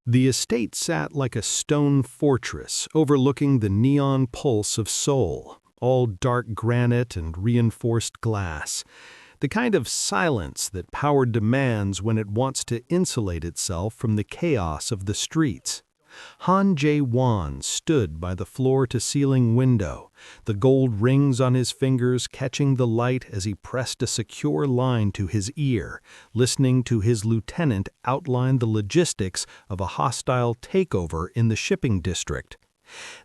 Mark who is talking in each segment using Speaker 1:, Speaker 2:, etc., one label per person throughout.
Speaker 1: The estate sat like a stone fortress overlooking the neon pulse of Seoul, all dark granite and reinforced glass, the kind of silence that power demands when it wants to insulate itself from the chaos of the streets. Han Jae-won stood by the floor-to-ceiling window, the gold rings on his fingers catching the light as he pressed a secure line to his ear, listening to his lieutenant outline the logistics of a hostile takeover in the shipping district.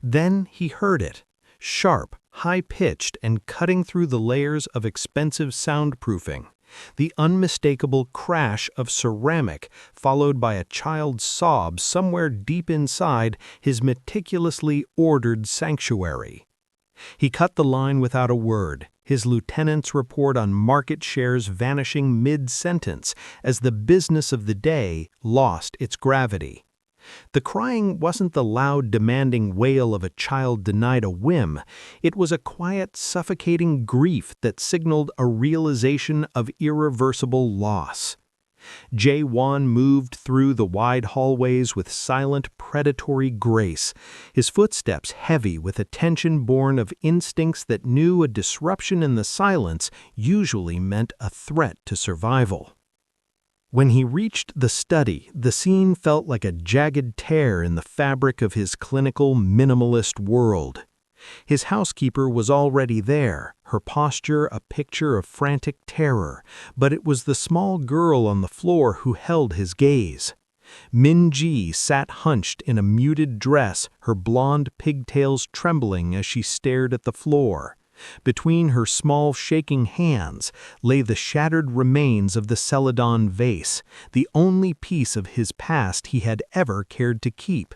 Speaker 1: Then he heard it, sharp, high-pitched and cutting through the layers of expensive soundproofing. The unmistakable crash of ceramic, followed by a child's sob somewhere deep inside his meticulously ordered sanctuary. He cut the line without a word, his lieutenant's report on market shares vanishing mid-sentence as the business of the day lost its gravity. The crying wasn't the loud, demanding wail of a child denied a whim. It was a quiet, suffocating grief that signaled a realization of irreversible loss. Jae-won moved through the wide hallways with silent, predatory grace, his footsteps heavy with a tension born of instincts that knew a disruption in the silence usually meant a threat to survival. When he reached the study, the scene felt like a jagged tear in the fabric of his clinical, minimalist world. His housekeeper was already there, her posture a picture of frantic terror, but it was the small girl on the floor who held his gaze. Min-ji sat hunched in a muted dress, her blonde pigtails trembling as she stared at the floor. Between her small shaking hands lay the shattered remains of the celadon vase, the only piece of his past he had ever cared to keep.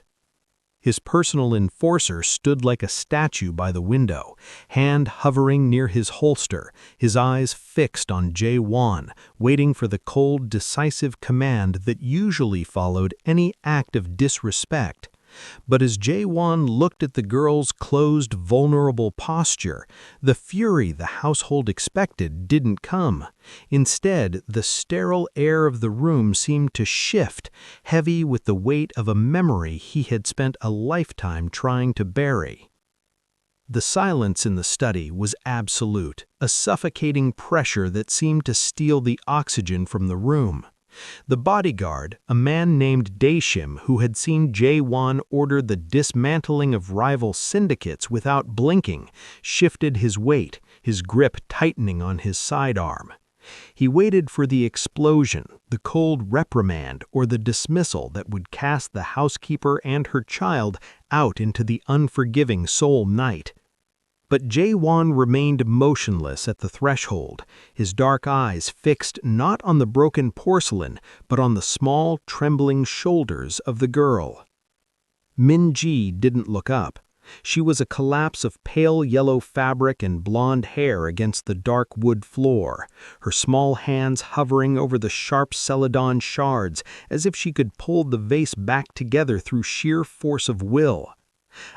Speaker 1: His personal enforcer stood like a statue by the window, hand hovering near his holster, his eyes fixed on Jae-won, waiting for the cold, decisive command that usually followed any act of disrespect. But as Jae-won looked at the girl's closed, vulnerable posture, the fury the household expected didn't come. Instead, the sterile air of the room seemed to shift, heavy with the weight of a memory he had spent a lifetime trying to bury. The silence in the study was absolute, a suffocating pressure that seemed to steal the oxygen from the room. The bodyguard, a man named Daeshim who had seen Jae-won order the dismantling of rival syndicates without blinking, shifted his weight, his grip tightening on his sidearm. He waited for the explosion, the cold reprimand, or the dismissal that would cast the housekeeper and her child out into the unforgiving Seoul night. But Jae-won remained motionless at the threshold, his dark eyes fixed not on the broken porcelain, but on the small, trembling shoulders of the girl. Min-ji didn't look up. She was a collapse of pale yellow fabric and blonde hair against the dark wood floor, her small hands hovering over the sharp celadon shards as if she could pull the vase back together through sheer force of will.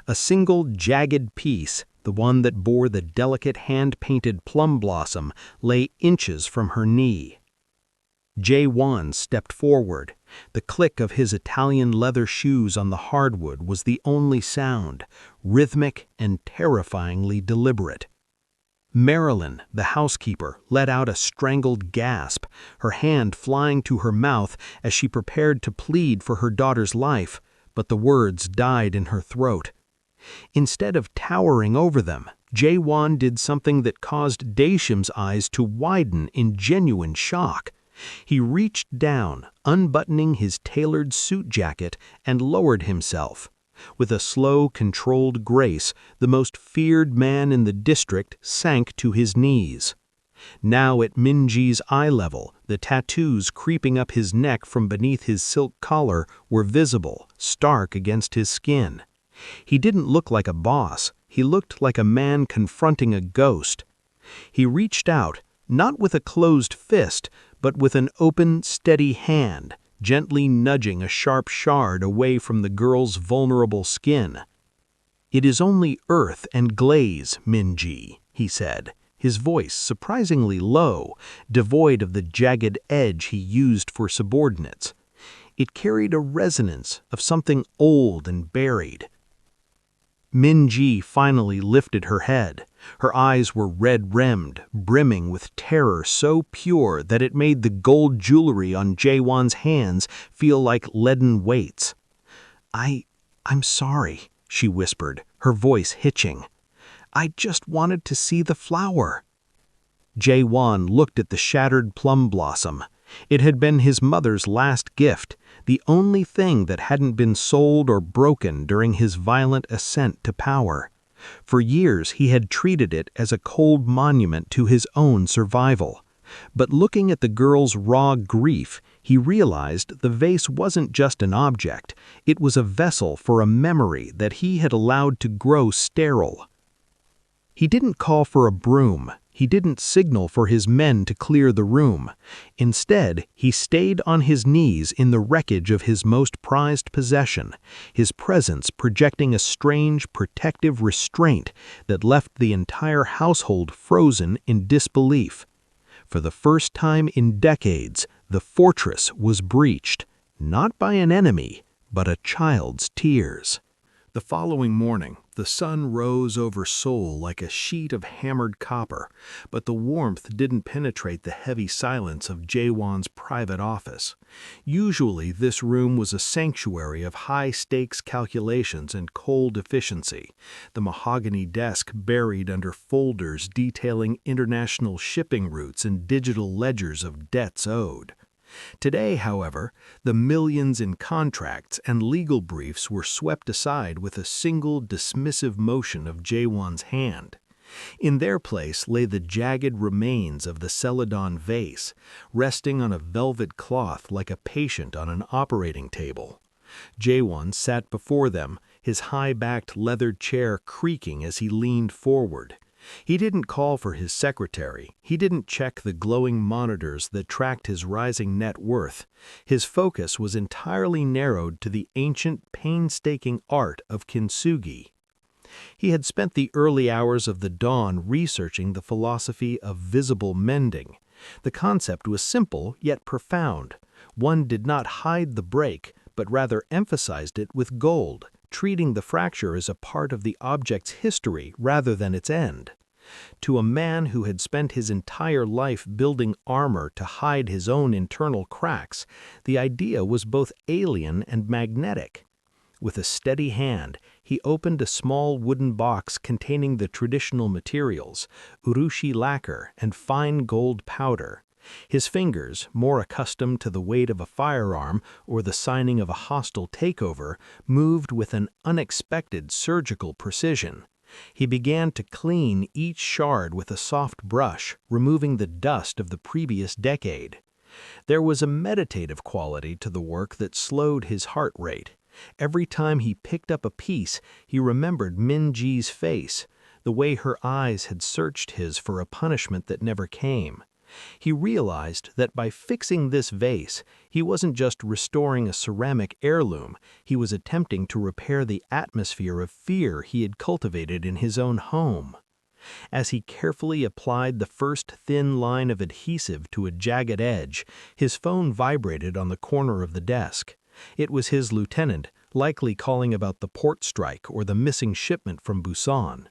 Speaker 1: A single jagged piece, the one that bore the delicate hand-painted plum blossom, lay inches from her knee. Jae-won stepped forward. The click of his Italian leather shoes on the hardwood was the only sound, rhythmic and terrifyingly deliberate. Marilyn, the housekeeper, let out a strangled gasp, her hand flying to her mouth as she prepared to plead for her daughter's life, but the words died in her throat. Instead of towering over them, Jae-won did something that caused Daeshim's eyes to widen in genuine shock. He reached down, unbuttoning his tailored suit jacket, and lowered himself. With a slow, controlled grace, the most feared man in the district sank to his knees. Now at Min-ji's eye level, the tattoos creeping up his neck from beneath his silk collar were visible, stark against his skin. He didn't look like a boss, he looked like a man confronting a ghost. He reached out, not with a closed fist, but with an open, steady hand, gently nudging a sharp shard away from the girl's vulnerable skin. "It is only earth and glaze, Min-ji," he said, his voice surprisingly low, devoid of the jagged edge he used for subordinates. It carried a resonance of something old and buried. Minji finally lifted her head. Her eyes were red-rimmed, brimming with terror so pure that it made the gold jewelry on Jaewon's hands feel like leaden weights. I'm sorry," she whispered, her voice hitching. "I just wanted to see the flower." Jaewon looked at the shattered plum blossom. It had been his mother's last gift, the only thing that hadn't been sold or broken during his violent ascent to power. For years he had treated it as a cold monument to his own survival. But looking at the girl's raw grief, he realized the vase wasn't just an object, it was a vessel for a memory that he had allowed to grow sterile. He didn't call for a broom. He didn't signal for his men to clear the room. Instead, he stayed on his knees in the wreckage of his most prized possession, his presence projecting a strange, protective restraint that left the entire household frozen in disbelief. For the first time in decades, the fortress was breached, not by an enemy, but a child's tears. The following morning, the sun rose over Seoul like a sheet of hammered copper, but the warmth didn't penetrate the heavy silence of Jaewon's private office. Usually, this room was a sanctuary of high-stakes calculations and cold efficiency, the mahogany desk buried under folders detailing international shipping routes and digital ledgers of debts owed. Today, however, the millions in contracts and legal briefs were swept aside with a single dismissive motion of Jaewon's hand. In their place lay the jagged remains of the Celadon vase, resting on a velvet cloth like a patient on an operating table. Jaewon sat before them, his high-backed leather chair creaking as he leaned forward. He didn't call for his secretary. He didn't check the glowing monitors that tracked his rising net worth. His focus was entirely narrowed to the ancient, painstaking art of kintsugi. He had spent the early hours of the dawn researching the philosophy of visible mending. The concept was simple yet profound. One did not hide the break, but rather emphasized it with gold, treating the fracture as a part of the object's history rather than its end. To a man who had spent his entire life building armor to hide his own internal cracks, the idea was both alien and magnetic. With a steady hand, he opened a small wooden box containing the traditional materials, urushi lacquer and fine gold powder. His fingers, more accustomed to the weight of a firearm or the signing of a hostile takeover, moved with an unexpected surgical precision. He began to clean each shard with a soft brush, removing the dust of the previous decade. There was a meditative quality to the work that slowed his heart rate. Every time he picked up a piece, he remembered Minji's face, the way her eyes had searched his for a punishment that never came. He realized that by fixing this vase, he wasn't just restoring a ceramic heirloom, he was attempting to repair the atmosphere of fear he had cultivated in his own home. As he carefully applied the first thin line of adhesive to a jagged edge, his phone vibrated on the corner of the desk. It was his lieutenant, likely calling about the port strike or the missing shipment from Busan.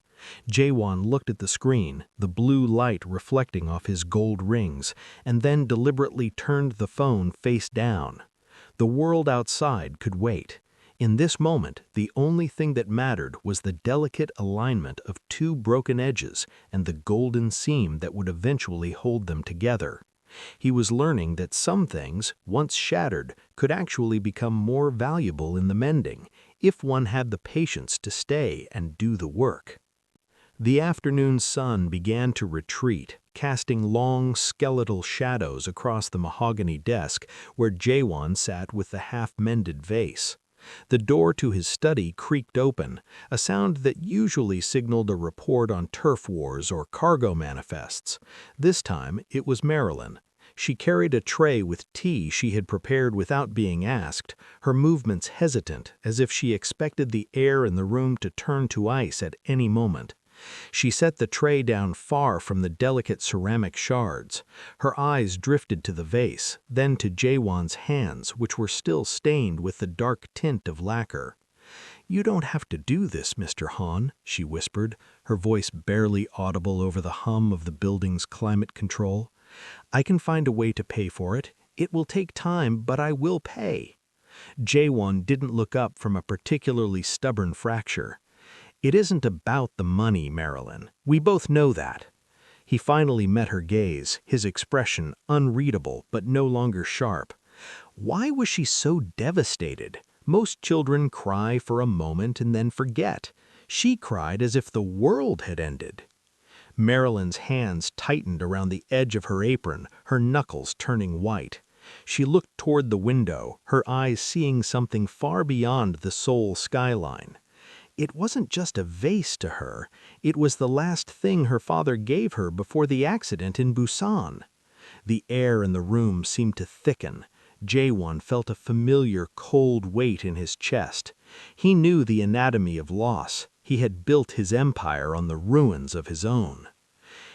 Speaker 1: Jaewon looked at the screen, the blue light reflecting off his gold rings, and then deliberately turned the phone face down. The world outside could wait. In this moment, the only thing that mattered was the delicate alignment of two broken edges and the golden seam that would eventually hold them together. He was learning that some things, once shattered, could actually become more valuable in the mending, if one had the patience to stay and do the work. The afternoon sun began to retreat, casting long, skeletal shadows across the mahogany desk where Jaewon sat with the half-mended vase. The door to his study creaked open, a sound that usually signaled a report on turf wars or cargo manifests. This time, it was Marilyn. She carried a tray with tea she had prepared without being asked, her movements hesitant, as if she expected the air in the room to turn to ice at any moment.
Speaker 2: She set the tray down far from the delicate ceramic shards. Her eyes drifted to the vase, then to Jaewon's hands, which were still stained with the dark tint of lacquer. "You don't have to do this, Mr. Han," she whispered, her voice barely audible over the hum of the building's climate control. "I can find a way to pay for it. It will take time, but I will pay." Jaewon didn't look up from a particularly stubborn fracture. "It isn't about the money, Marilyn. We both know that." He finally met her gaze, his expression unreadable but no longer sharp. Why was she so devastated? Most children cry for a moment and then forget. She cried as if the world had ended. Marilyn's hands tightened around the edge of her apron, her knuckles turning white. She looked toward the window, her eyes seeing something far beyond the Seoul skyline. It wasn't just a vase to her, it was the last thing her father gave her before the accident in Busan. The air in the room seemed to thicken. Jaewon felt a familiar cold weight in his chest. He knew the anatomy of loss. He had built his empire on the ruins of his own.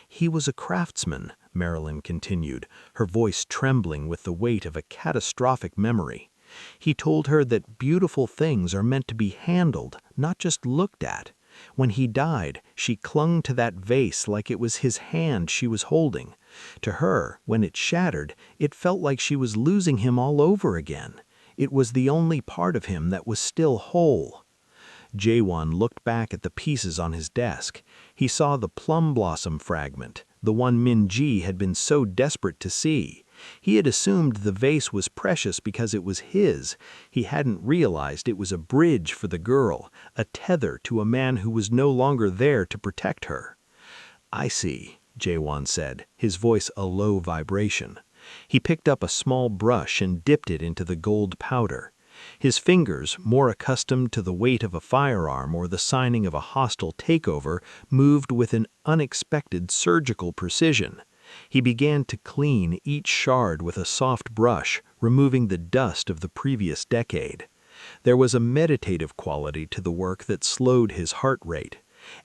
Speaker 2: "He was a craftsman," Marilyn continued, her voice trembling with the weight of a catastrophic memory. "He told her that beautiful things are meant to be handled, not just looked at. When he died, she clung to that vase like it was his hand she was holding. To her, when it shattered, it felt like she was losing him all over again. It was the only part of him that was still whole." Jaewon looked back at the pieces on his desk. He saw the plum blossom fragment, the one Min-ji had been so desperate to see. He had assumed the vase was precious because it was his. He hadn't realized it was a bridge for the girl, a tether to a man who was no longer there to protect her. "I see," Jaewon said, his voice a low vibration. He picked up a small brush and dipped it into the gold powder. His fingers, more accustomed to the weight of a firearm or the signing of a hostile takeover, moved with an unexpected surgical precision. He began to clean each shard with a soft brush, removing the dust of the previous decade. There was a meditative quality to the work that slowed his heart rate.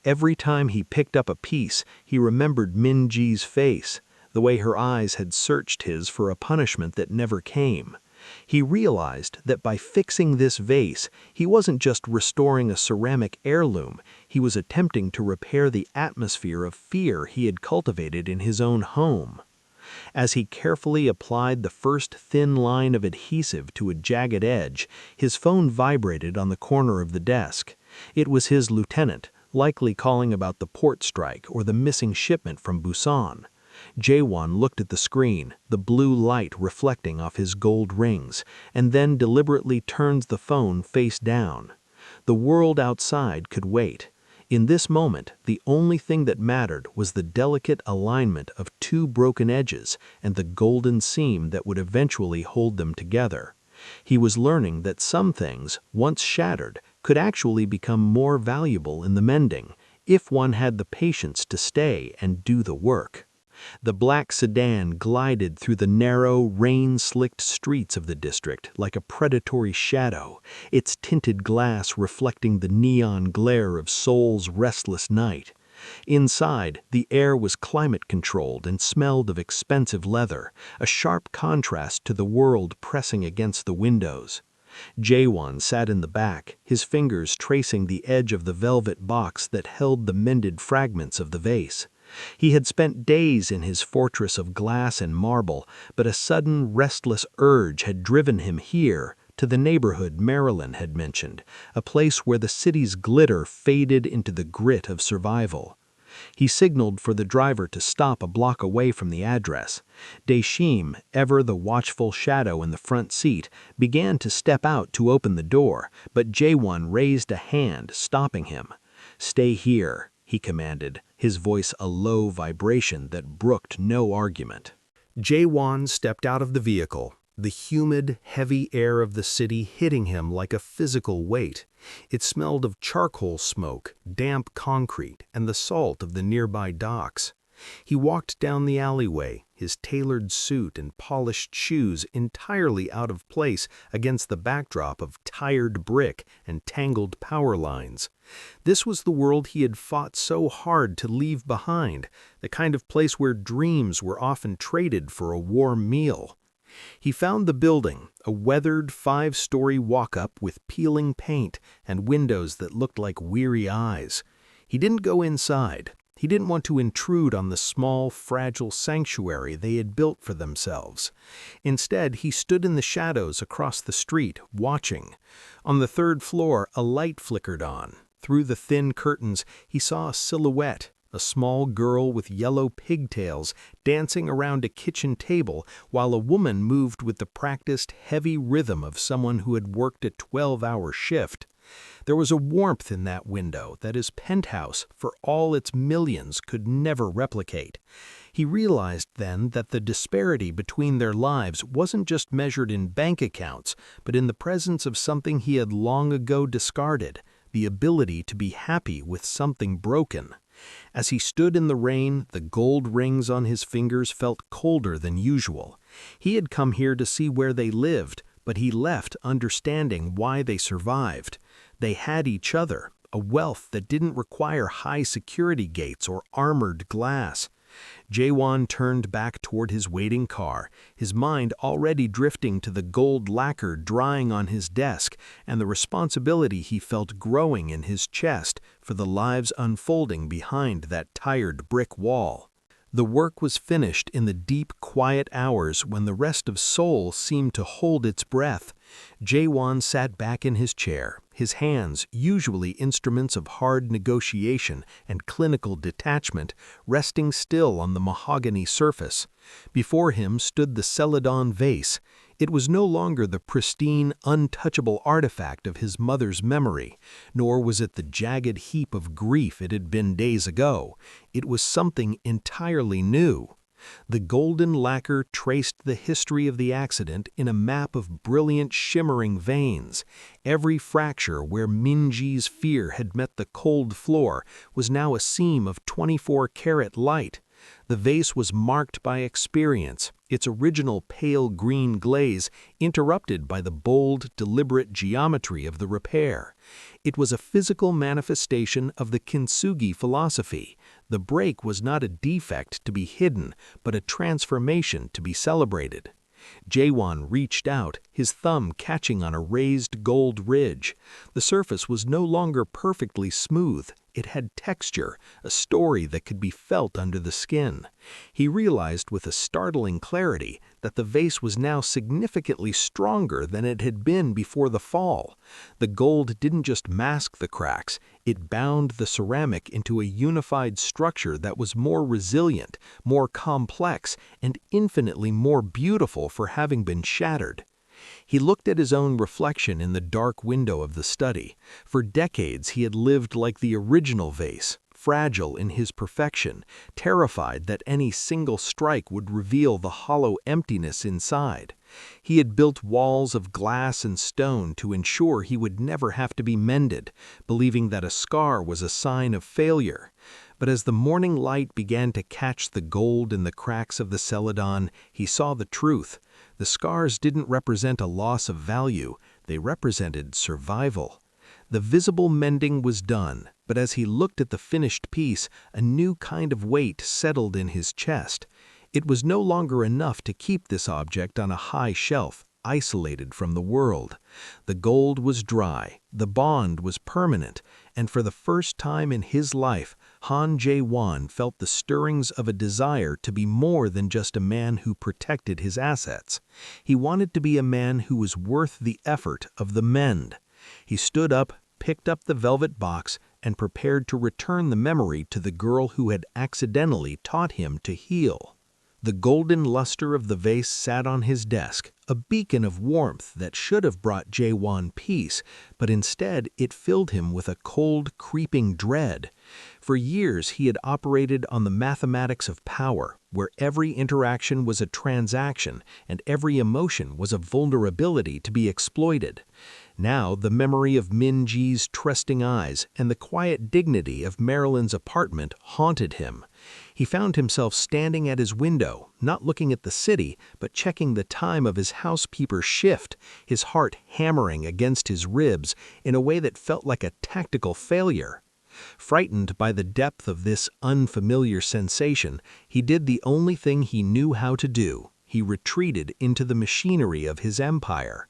Speaker 2: Every time he picked up a piece, he remembered Min-ji's face, the way her eyes had searched his for a punishment that never came. He realized that by fixing this vase, he wasn't just restoring a ceramic heirloom, he was attempting to repair the atmosphere of fear he had cultivated in his own home. As he carefully applied the first thin line of adhesive to a jagged edge, his phone vibrated on the corner of the desk. It was his lieutenant, likely calling about the port strike or the missing shipment from Busan. Jaewon looked at the screen, the blue light reflecting off his gold rings, and then deliberately turns the phone face down. The world outside could wait. In this moment, the only thing that mattered was the delicate alignment of two broken edges and the golden seam that would eventually hold them together. He was learning that some things, once shattered, could actually become more valuable in the mending, if one had the patience to stay and do the work. The black sedan glided through the narrow, rain-slicked streets of the district like a predatory shadow, its tinted glass reflecting the neon glare of Seoul's restless night. Inside, the air was climate-controlled and smelled of expensive leather, a sharp contrast to the world pressing against the windows. Jaewon sat in the back, his fingers tracing the edge of the velvet box that held the mended fragments of the vase. He had spent days in his fortress of glass and marble, but a sudden restless urge had driven him here, to the neighborhood Marilyn had mentioned, a place where the city's glitter faded into the grit of survival. He signaled for the driver to stop a block away from the address. Daeshim, ever the watchful shadow in the front seat, began to step out to open the door, but Jaewon raised a hand, stopping him. "Stay here," he commanded, his voice a low vibration that brooked no argument. Jaewon stepped out of the vehicle, the humid, heavy air of the city hitting him like a physical weight. It smelled of charcoal smoke, damp concrete, and the salt of the nearby docks.
Speaker 1: He walked down the alleyway, his tailored suit and polished shoes entirely out of place against the backdrop of tired brick and tangled power lines. This was the world he had fought so hard to leave behind, the kind of place where dreams were often traded for a warm meal. He found the building, a weathered 5-story walk-up with peeling paint and windows that looked like weary eyes. He didn't go inside. He didn't want to intrude on the small, fragile sanctuary they had built for themselves. Instead, he stood in the shadows across the street, watching. On the 3rd floor, a light flickered on. Through the thin curtains, he saw a silhouette, a small girl with yellow pigtails dancing around a kitchen table while a woman moved with the practiced, heavy rhythm of someone who had worked a 12-hour shift. There was a warmth in that window that his penthouse, for all its millions, could never replicate. He realized then that the disparity between their lives wasn't just measured in bank accounts, but in the presence of something he had long ago discarded, the ability to be happy with something broken. As he stood in the rain, the gold rings on his fingers felt colder than usual. He had come here to see where they lived, but he left understanding why they survived. They had each other, a wealth that didn't require high security gates or armored glass. Jaewon turned back toward his waiting car, his mind already drifting to the gold lacquer drying on his desk and the responsibility he felt growing in his chest for the lives unfolding behind that tired brick wall. The work was finished in the deep, quiet hours when the rest of Seoul seemed to hold its breath. Jaewon sat back in his chair, his hands, usually instruments of hard negotiation and clinical detachment, resting still on the mahogany surface. Before him stood the celadon vase. It was no longer the pristine, untouchable artifact of his mother's memory, nor was it the jagged heap of grief it had been days ago. It was something entirely new. The golden lacquer traced the history of the accident in a map of brilliant, shimmering veins. Every fracture where Minji's fear had met the cold floor was now a seam of 24-karat light. The vase was marked by experience, its original pale green glaze interrupted by the bold, deliberate geometry of the repair. It was a physical manifestation of the kintsugi philosophy. The break was not a defect to be hidden, but a transformation to be celebrated. Jaewon reached out, his thumb catching on a raised gold ridge. The surface was no longer perfectly smooth. It had texture, a story that could be felt under the skin. He realized with a startling clarity that the vase was now significantly stronger than it had been before the fall. The gold didn't just mask the cracks, it bound the ceramic into a unified structure that was more resilient, more complex, and infinitely more beautiful for having been shattered. He looked at his own reflection in the dark window of the study. For decades he had lived like the original vase, fragile in his perfection, terrified that any single strike would reveal the hollow emptiness inside. He had built walls of glass and stone to ensure he would never have to be mended, believing that a scar was a sign of failure. But as the morning light began to catch the gold in the cracks of the celadon, he saw the truth. The scars didn't represent a loss of value, they represented survival. The visible mending was done, but as he looked at the finished piece, a new kind of weight settled in his chest. It was no longer enough to keep this object on a high shelf, isolated from the world. The gold was dry, the bond was permanent, and for the first time in his life, Han Jae-won felt the stirrings of a desire to be more than just a man who protected his assets. He wanted to be a man who was worth the effort of the mend. He stood up, picked up the velvet box, and prepared to return the memory to the girl who had accidentally taught him to heal. The golden luster of the vase sat on his desk, a beacon of warmth that should have brought Jaewon peace, but instead it filled him with a cold, creeping dread. For years he had operated on the mathematics of power, where every interaction was a transaction and every emotion was a vulnerability to be exploited. Now the memory of Minji's trusting eyes and the quiet dignity of Marilyn's apartment haunted him.
Speaker 2: He found himself standing at his window, not looking at the city, but checking the time of his housekeeper's shift, his heart hammering against his ribs in a way that felt like a tactical failure. Frightened by the depth of this unfamiliar sensation, he did the only thing he knew how to do. He retreated into the machinery of his empire.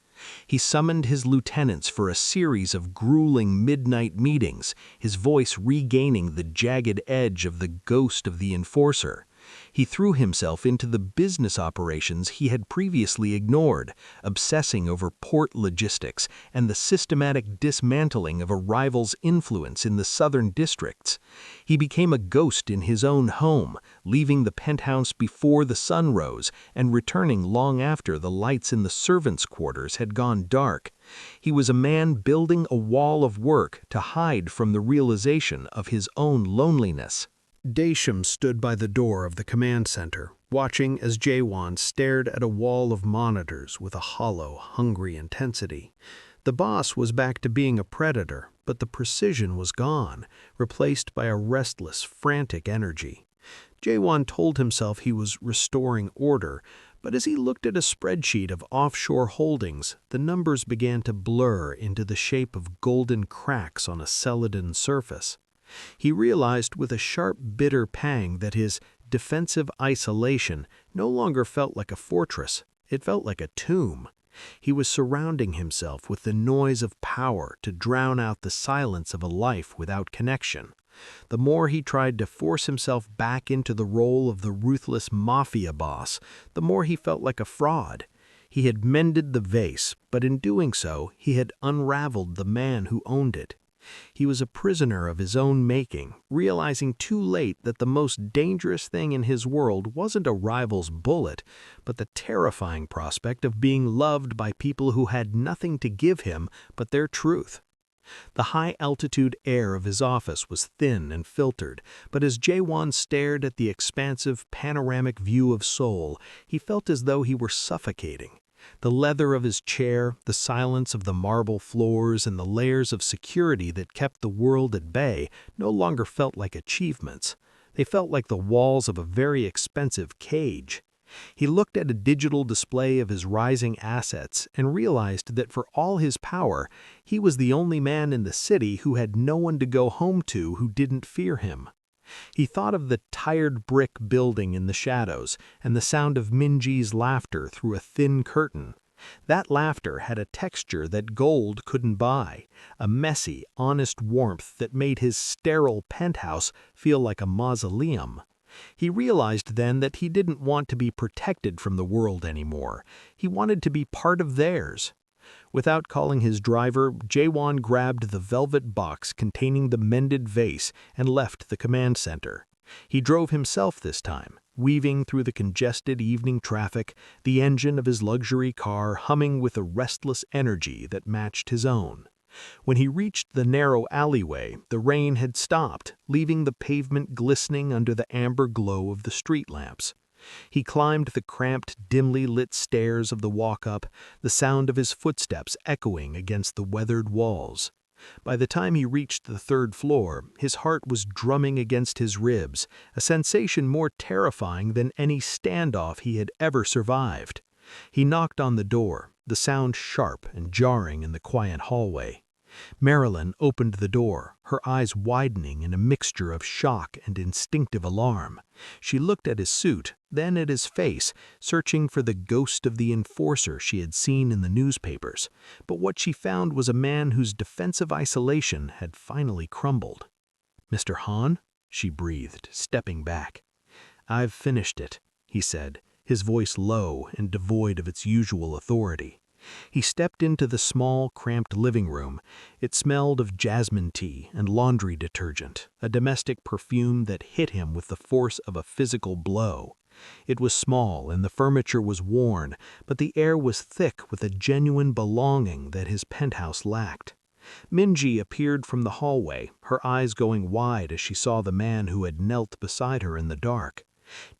Speaker 2: He summoned his lieutenants for a series of grueling midnight meetings, his voice regaining the jagged edge of the ghost of the enforcer. He threw himself into the business operations he had previously ignored, obsessing over port logistics and the systematic dismantling of a rival's influence in the southern districts. He became a ghost in his own home, leaving the penthouse before the sun rose and returning long after the lights in the servants' quarters had gone dark. He was a man building a wall of work to hide from the realization of his own loneliness.
Speaker 1: Daisham stood by the door of the command center, watching as Jaewon stared at a wall of monitors with a hollow, hungry intensity. The boss was back to being a predator, but the precision was gone, replaced by a restless, frantic energy. Jaewon told himself he was restoring order, but as he looked at a spreadsheet of offshore holdings, the numbers began to blur into the shape of golden cracks on a celadon surface. He realized with a sharp, bitter pang that his defensive isolation no longer felt like a fortress, it felt like a tomb. He was surrounding himself with the noise of power to drown out the silence of a life without connection. The more he tried to force himself back into the role of the ruthless Mafia boss, the more he felt like a fraud. He had mended the vase, but in doing so, he had unraveled the man who owned it. He was a prisoner of his own making, realizing too late that the most dangerous thing in his world wasn't a rival's bullet, but the terrifying prospect of being loved by people who had nothing to give him but their truth. The high-altitude air of his office was thin and filtered, but as Jaewon stared at the expansive, panoramic view of Seoul, he felt as though he were suffocating. The leather of his chair, the silence of the marble floors, and the layers of security that kept the world at bay no longer felt like achievements. They felt like the walls of a very expensive cage. He looked at a digital display of his rising assets and realized that for all his power, he was the only man in the city who had no one to go home to who didn't fear him. He thought of the tired brick building in the shadows and the sound of Minji's laughter through a thin curtain. That laughter had a texture that gold couldn't buy, a messy, honest warmth that made his sterile penthouse feel like a mausoleum. He realized then that he didn't want to be protected from the world anymore. He wanted to be part of theirs. Without calling his driver, Jaewon grabbed the velvet box containing the mended vase and left the command center. He drove himself this time, weaving through the congested evening traffic, the engine of his luxury car humming with a restless energy that matched his own. When he reached the narrow alleyway, the rain had stopped, leaving the pavement glistening under the amber glow of the street lamps. He climbed the cramped, dimly lit stairs of the walk-up, the sound of his footsteps echoing against the weathered walls. By the time he reached the third floor, his heart was drumming against his ribs, a sensation more terrifying than any standoff he had ever survived. He knocked on the door, the sound sharp and jarring in the quiet hallway. Marilyn opened the door, her eyes widening in a mixture of shock and instinctive alarm. She looked at his suit, then at his face, searching for the ghost of the enforcer she had seen in the newspapers. But what she found was a man whose defensive isolation had finally crumbled. "Mr. Han?" she breathed, stepping back. "I've finished it," he said, his voice low and devoid of its usual authority. He stepped into the small, cramped living room. It smelled of jasmine tea and laundry detergent, a domestic perfume that hit him with the force of a physical blow. It was small and the furniture was worn, but the air was thick with a genuine belonging that his penthouse lacked. Minji appeared from the hallway, her eyes going wide as she saw the man who had knelt beside her in the dark.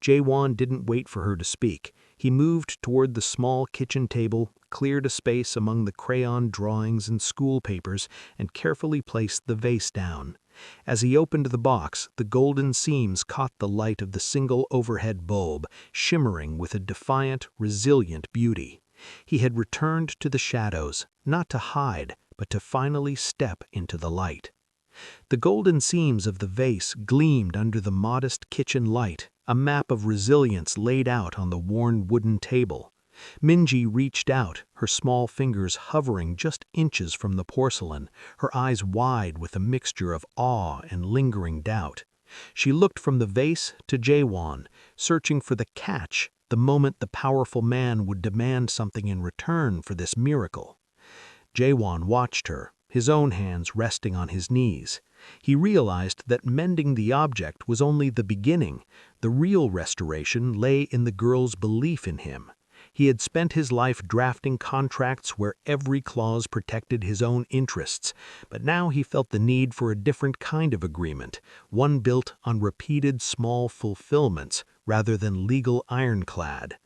Speaker 1: Jaewon didn't wait for her to speak. He moved toward the small kitchen table, cleared a space among the crayon drawings and school papers, and carefully placed the vase down.
Speaker 2: As he opened the box, the golden seams caught the light of the single overhead bulb, shimmering with a defiant, resilient beauty. He had returned to the shadows, not to hide, but to finally step into the light. The golden seams of the vase gleamed under the modest kitchen light, a map of resilience laid out on the worn wooden table. Minji reached out, her small fingers hovering just inches from the porcelain, her eyes wide with a mixture of awe and lingering doubt. She looked from the vase to Jaewon, searching for the catch, the moment the powerful man would demand something in return for this miracle. Jaewon watched her, his own hands resting on his knees. He realized that mending the object was only the beginning. The real restoration lay in the girl's belief in him. He had spent his life drafting contracts where every clause protected his own interests, but now he felt the need for a different kind of agreement, one built on repeated small fulfillments rather than legal ironclad.